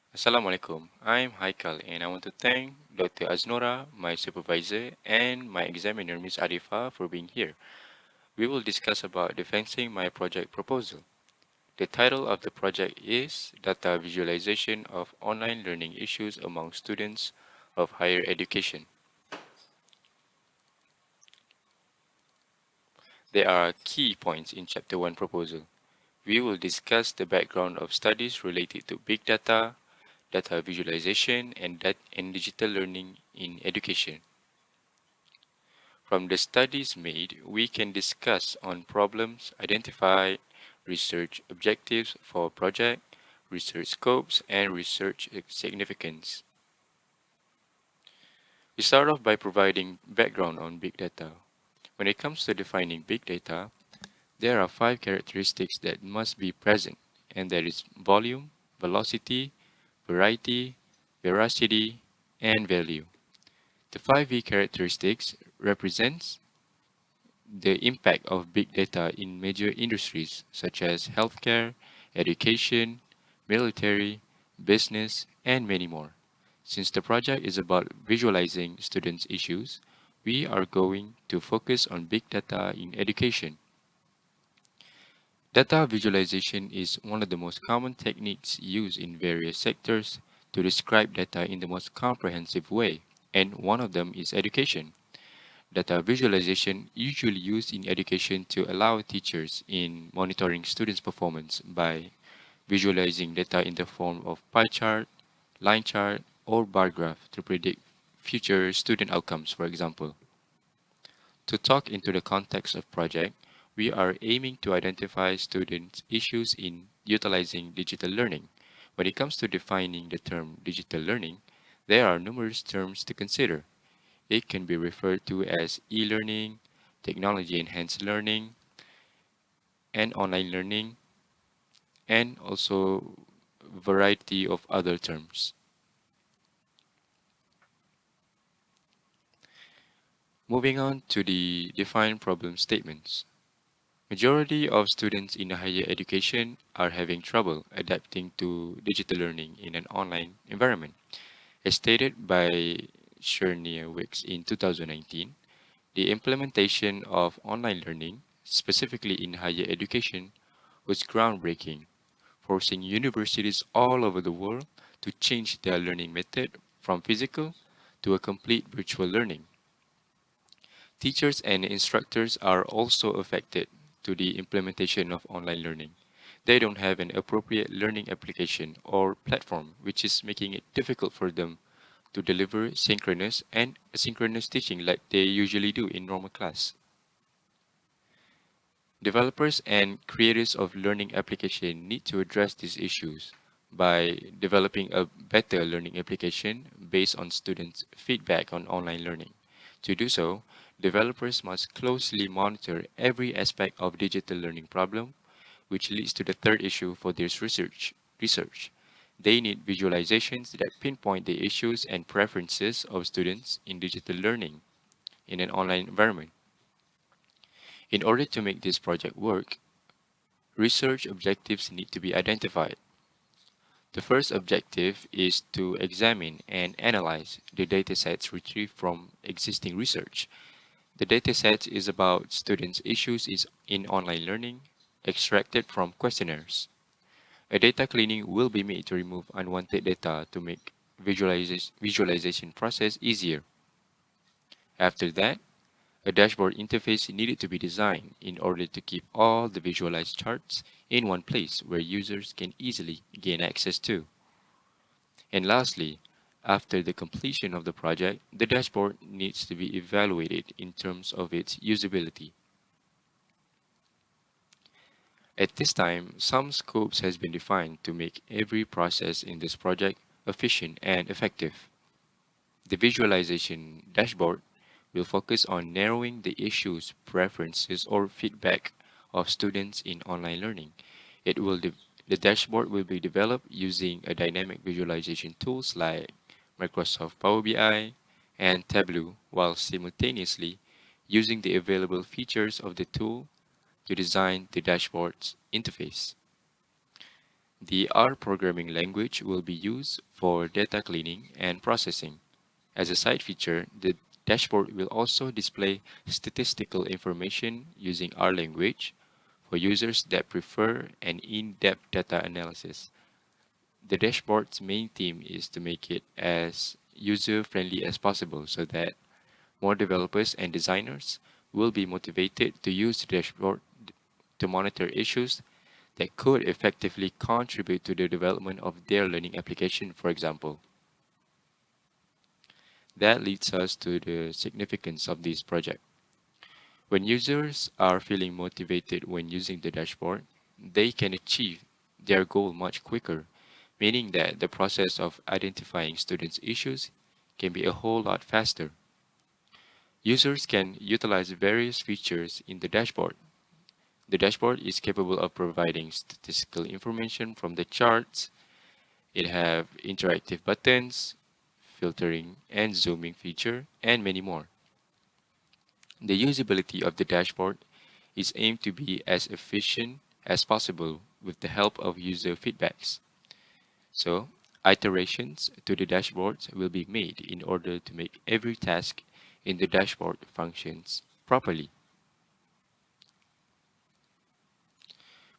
Assalamualaikum. I'm Haikal and I want to thank Dr. Aznora, my supervisor, and my examiner Ms. Arifa for being here. We will discuss about defending my project proposal. The title of the project is Data Visualization of Online Learning Issues Among Students of Higher Education. There are key points in Chapter 1 proposal. We will discuss the background of studies related to big data, data visualization, and digital learning in education. From the studies made, we can discuss on problems, identify research objectives for project, research scopes, and research significance. We start off by providing background on big data. When it comes to defining big data, there are five characteristics that must be present, and that is volume, velocity, variety, veracity, and value. The five V characteristics represents the impact of big data in major industries such as healthcare, education, military, business, and many more. Since the project is about visualizing students' issues, we are going to focus on big data in education. Data visualization is one of the most common techniques used in various sectors to describe data in the most comprehensive way, and one of them is education. Data visualization usually used in education to allow teachers in monitoring students' performance by visualizing data in the form of pie chart, line chart, or bar graph to predict future student outcomes, for example. To talk into the context of project, we are aiming to identify students' issues in utilizing digital learning. When it comes to defining the term digital learning, there are numerous terms to consider. It can be referred to as e-learning, technology-enhanced learning, and online learning, and also variety of other terms. Moving on to the defined problem statements. Majority of students in higher education are having trouble adapting to digital learning in an online environment. As stated by Shernier Wicks in 2019, the implementation of online learning, specifically in higher education, was groundbreaking, forcing universities all over the world to change their learning method from physical to a complete virtual learning. Teachers and instructors are also affected to the implementation of online learning. They don't have an appropriate learning application or platform, which is making it difficult for them to deliver synchronous and asynchronous teaching like they usually do in normal class. Developers and creators of learning application need to address these issues by developing a better learning application based on students' feedback on online learning. To do so, developers must closely monitor every aspect of digital learning problem, which leads to the third issue for this research. They need visualizations that pinpoint the issues and preferences of students in digital learning in an online environment. In order to make this project work, research objectives need to be identified. The first objective is to examine and analyze the datasets retrieved from existing research. The dataset is about students' issues in online learning, extracted from questionnaires. A data cleaning will be made to remove unwanted data to make visualization process easier. After that, a dashboard interface needed to be designed in order to keep all the visualized charts in one place where users can easily gain access to. And lastly, after the completion of the project, the dashboard needs to be evaluated in terms of its usability. At this time, some scopes has been defined to make every process in this project efficient and effective. The visualization dashboard will focus on narrowing the issues, preferences, or feedback of students in online learning. The dashboard will be developed using a dynamic visualization tools like Microsoft Power BI and Tableau, while simultaneously using the available features of the tool to design the dashboard's interface. The R programming language will be used for data cleaning and processing. As a side feature, the dashboard will also display statistical information using R language for users that prefer an in-depth data analysis. The dashboard's main theme is to make it as user-friendly as possible so that more developers and designers will be motivated to use the dashboard to monitor issues that could effectively contribute to the development of their learning application, for example. That leads us to the significance of this project. When users are feeling motivated when using the dashboard, they can achieve their goal much quicker, meaning that the process of identifying students' issues can be a whole lot faster. Users can utilize various features in the dashboard. The dashboard is capable of providing statistical information from the charts. It have interactive buttons, filtering and zooming feature, and many more. The usability of the dashboard is aimed to be as efficient as possible with the help of user feedbacks. So, iterations to the dashboards will be made in order to make every task in the dashboard functions properly.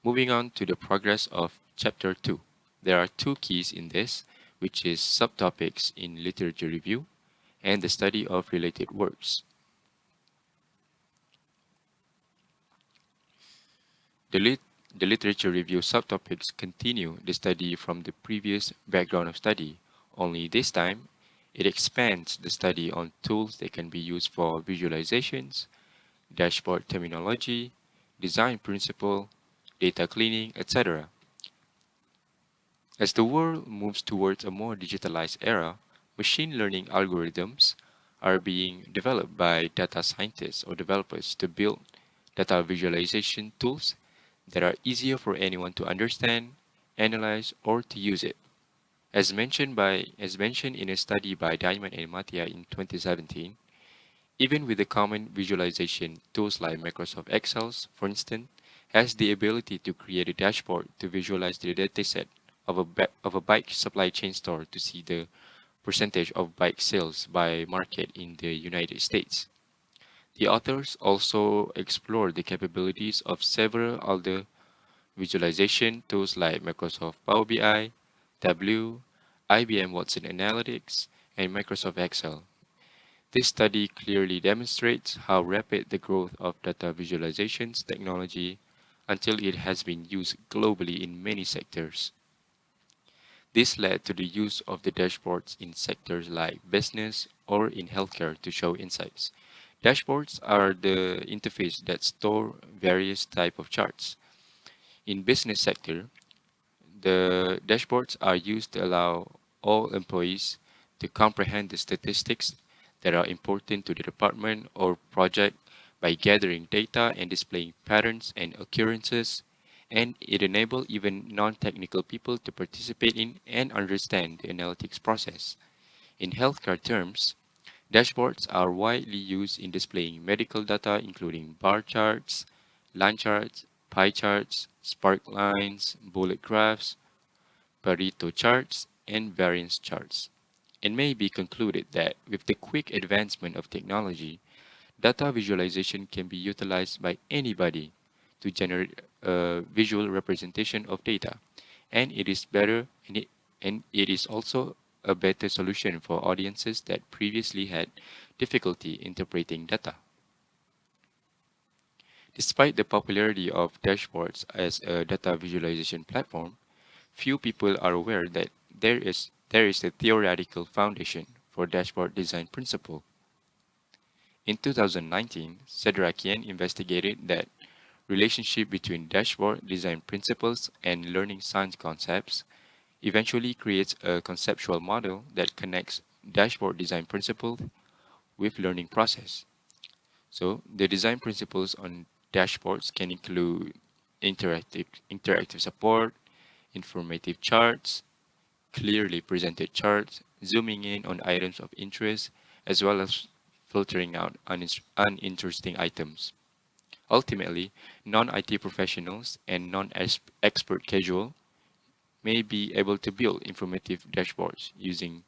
Moving on to the progress of Chapter 2. There are two keys in this, which is subtopics in literature review and the study of related works. The, lit- the literature review subtopics continue the study from the previous background of study, only this time it expands the study on tools that can be used for visualizations, dashboard terminology, design principle, data cleaning, etc. As the world moves towards a more digitalized era, machine learning algorithms are being developed by data scientists or developers to build data visualization tools that are easier for anyone to understand, analyze, or to use it. As mentioned in a study by Diamond and Mattia in 2017, even with the common visualization tools like Microsoft Excel, for instance, has the ability to create a dashboard to visualize the dataset of a bike supply chain store to see the percentage of bike sales by market in the United States. The authors also explore the capabilities of several other visualization tools like Microsoft Power BI, Tableau, IBM Watson Analytics, and Microsoft Excel. This study clearly demonstrates how rapid the growth of data visualizations technology until it has been used globally in many sectors. This led to the use of the dashboards in sectors like business or in healthcare to show insights. Dashboards are the interface that store various type of charts. In business sector, the dashboards are used to allow all employees to comprehend the statistics that are important to the department or project by gathering data and displaying patterns and occurrences, and it enables even non-technical people to participate in and understand the analytics process. In healthcare terms, dashboards are widely used in displaying medical data including bar charts, line charts, pie charts, spark lines, bullet graphs, Pareto charts, and variance charts. It may be concluded that with the quick advancement of technology, data visualization can be utilized by anybody to generate a visual representation of data, and it is better and it is also a better solution for audiences that previously had difficulty interpreting data. Despite the popularity of dashboards as a data visualization platform, few people are aware that there is a theoretical foundation for dashboard design principle. In 2019, Sedrakian investigated that relationship between dashboard design principles and learning science concepts eventually creates a conceptual model that connects dashboard design principles with learning process. So the design principles on dashboards can include interactive support, informative charts, clearly presented charts, zooming in on items of interest, as well as filtering out uninteresting items. Ultimately, non-IT professionals and non-expert casual may be able to build informative dashboards using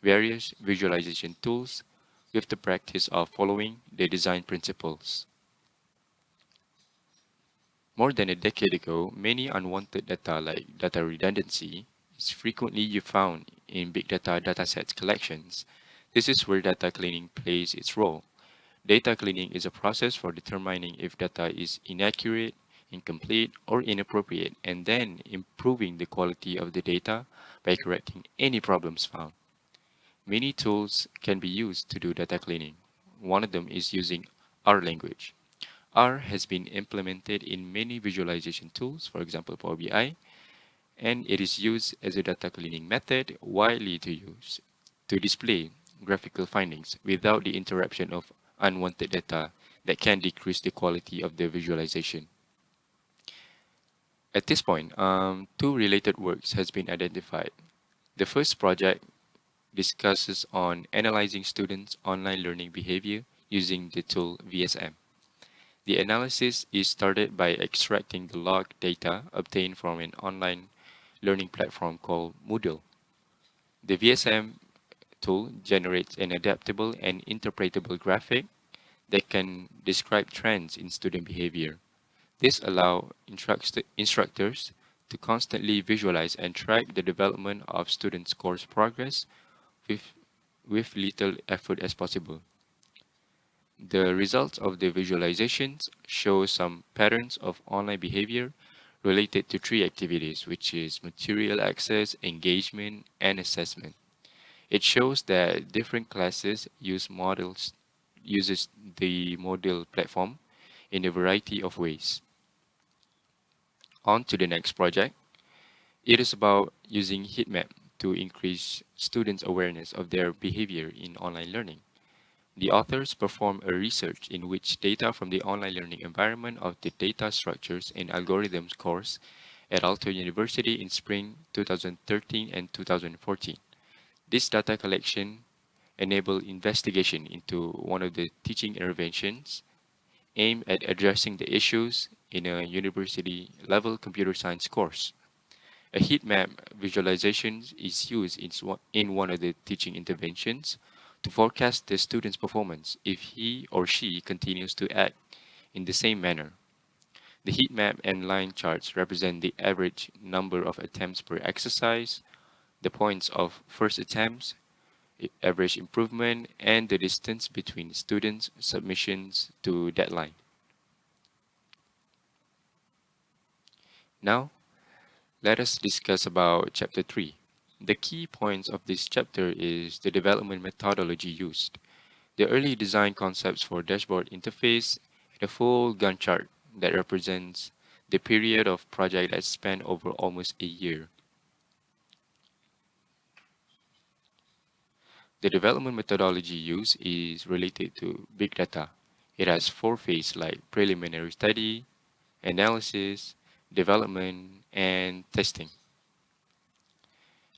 various visualization tools with the practice of following the design principles. More than a decade ago, many unwanted data like data redundancy is frequently found in big data datasets collections. This is where data cleaning plays its role. Data cleaning is a process for determining if data is inaccurate, incomplete, or inappropriate, and then improving the quality of the data by correcting any problems found. Many tools can be used to do data cleaning. One of them is using R language. R has been implemented in many visualization tools, for example, Power BI, and it is used as a data cleaning method widely to use to display graphical findings without the interruption of unwanted data that can decrease the quality of the visualization. At this point, two related works has been identified. The first project discusses on analyzing students' online learning behavior using the tool VSM. The analysis is started by extracting the log data obtained from an online learning platform called Moodle. The VSM tool generates an adaptable and interpretable graphic that can describe trends in student behavior. This allows instructors to constantly visualize and track the development of students' course progress with, with little effort as possible. The results of the visualizations show some patterns of online behavior related to three activities, which is material access, engagement, and assessment. It shows that different classes uses the model platform in a variety of ways. On to the next project. It is about using heat map to increase students' awareness of their behavior in online learning. The authors perform a research in which data from the online learning environment of the Data Structures and Algorithms course at Aalto University in spring 2013 and 2014. This data collection enabled investigation into one of the teaching interventions aimed at addressing the issues in a university level computer science course. A heat map visualization is used in one of the teaching interventions to forecast the student's performance if he or she continues to act in the same manner. The heat map and line charts represent the average number of attempts per exercise, the points of first attempts, average improvement, and the distance between students' submissions to deadline. Now, let us discuss about chapter 3. The key points of this chapter is the development methodology used, the early design concepts for dashboard interface, and a full Gantt chart that represents the period of project that spanned over almost a year. The development methodology used is related to big data. It has four phases like preliminary study, analysis, development, and testing.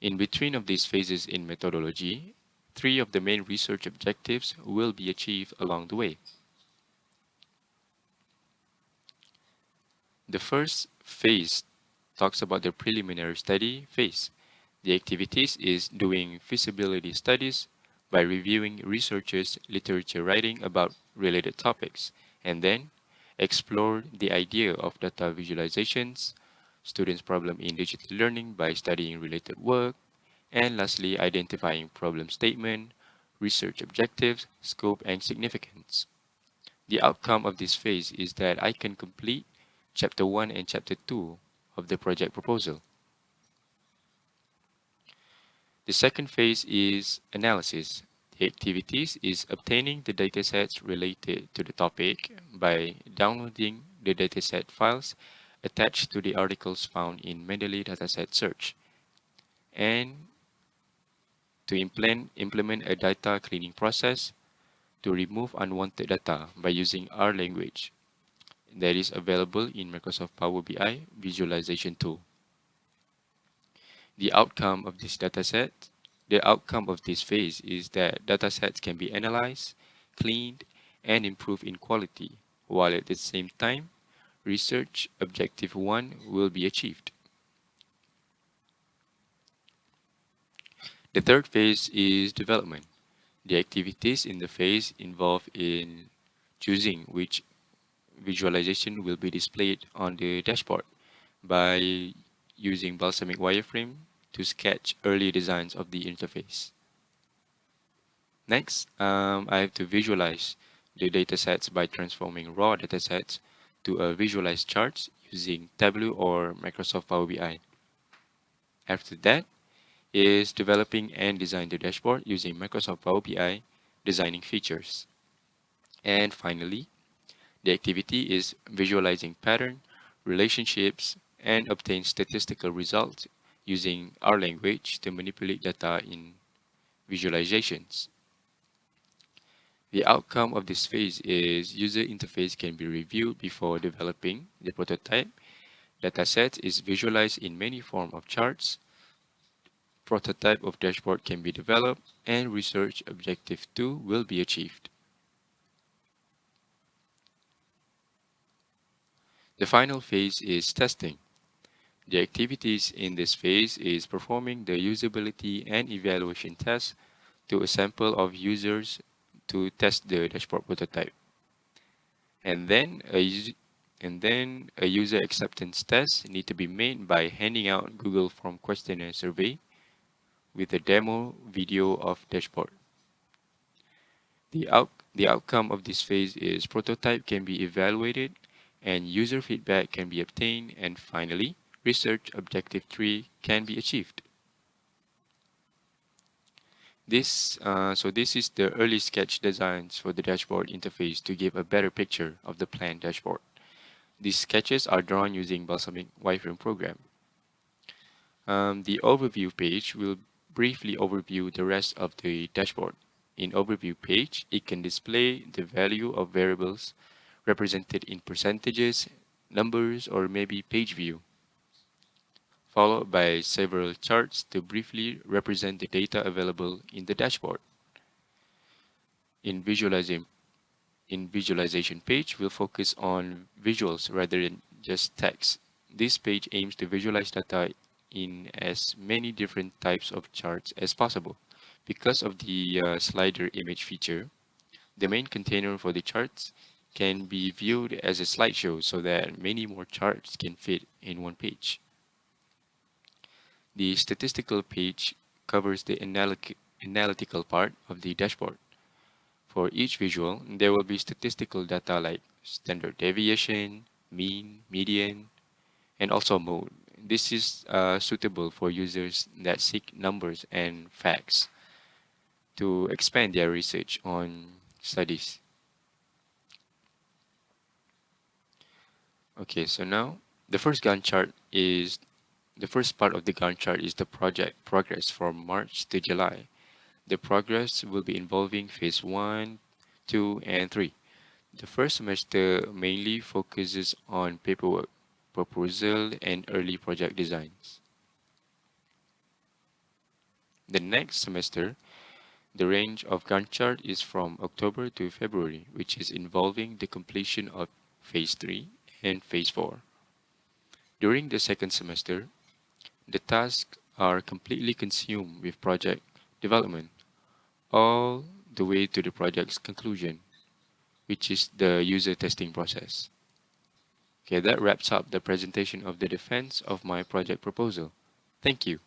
In between of these phases in methodology, three of the main research objectives will be achieved along the way. The first phase talks about the preliminary study phase. The activities is doing feasibility studies by reviewing researchers' literature writing about related topics, and then explore the idea of data visualizations, students' problem in digital learning by studying related work, and lastly, identifying problem statement, research objectives, scope, and significance. The outcome of this phase is that I can complete Chapter 1 and Chapter 2 of the project proposal. The second phase is analysis. The activities is obtaining the datasets related to the topic by downloading the dataset files attached to the articles found in Mendeley dataset search and to implement a data cleaning process to remove unwanted data by using R language that is available in Microsoft Power BI visualization tool. The outcome of this dataset, the outcome of this phase is that datasets can be analyzed, cleaned, and improved in quality, while at the same time, research objective 1 will be achieved. The third phase is development. The activities in the phase involve in choosing which visualization will be displayed on the dashboard by using balsamic wireframe to sketch early designs of the interface. Next, I have to visualize the datasets by transforming raw datasets to a visualized charts using Tableau or Microsoft Power BI. After that is developing and design the dashboard using Microsoft Power BI, designing features. And finally, the activity is visualizing pattern, relationships, and obtain statistical results using R language to manipulate data in visualizations. The outcome of this phase is user interface can be reviewed before developing the prototype. Dataset is visualized in many forms of charts. Prototype of dashboard can be developed and research objective 2 will be achieved. The final phase is testing. The activities in this phase is performing the usability and evaluation tests to a sample of users to test the dashboard prototype. And then a user acceptance test need to be made by handing out Google Form questionnaire survey with a demo video of dashboard. The outcome of this phase is prototype can be evaluated and user feedback can be obtained, and finally, research objective 3 can be achieved. This is the early sketch designs for the dashboard interface to give a better picture of the planned dashboard. These sketches are drawn using Balsamic wireframe program. The overview page will briefly overview the rest of the dashboard. In overview page, it can display the value of variables represented in percentages, numbers, or maybe page view, followed by several charts to briefly represent the data available in the dashboard. In visualizing in visualization page, we'll focus on visuals rather than just text. This page aims to visualize data in as many different types of charts as possible. Because of the slider image feature, the main container for the charts can be viewed as a slideshow so that many more charts can fit in one page. The statistical page covers the analytical part of the dashboard. For each visual, there will be statistical data like standard deviation, mean, median, and also mode. This is suitable for users that seek numbers and facts to expand their research on studies. Okay, so now the first Gantt chart is the first part of the Gantt chart is the project progress from March to July. The progress will be involving phase 1, 2, and 3. The first semester mainly focuses on paperwork, proposal, and early project designs. The next semester, the range of Gantt chart is from October to February, which is involving the completion of phase 3 and phase 4. During the second semester, the tasks are completely consumed with project development, all the way to the project's conclusion, which is the user testing process. Okay, that wraps up the presentation of the defense of my project proposal. Thank you.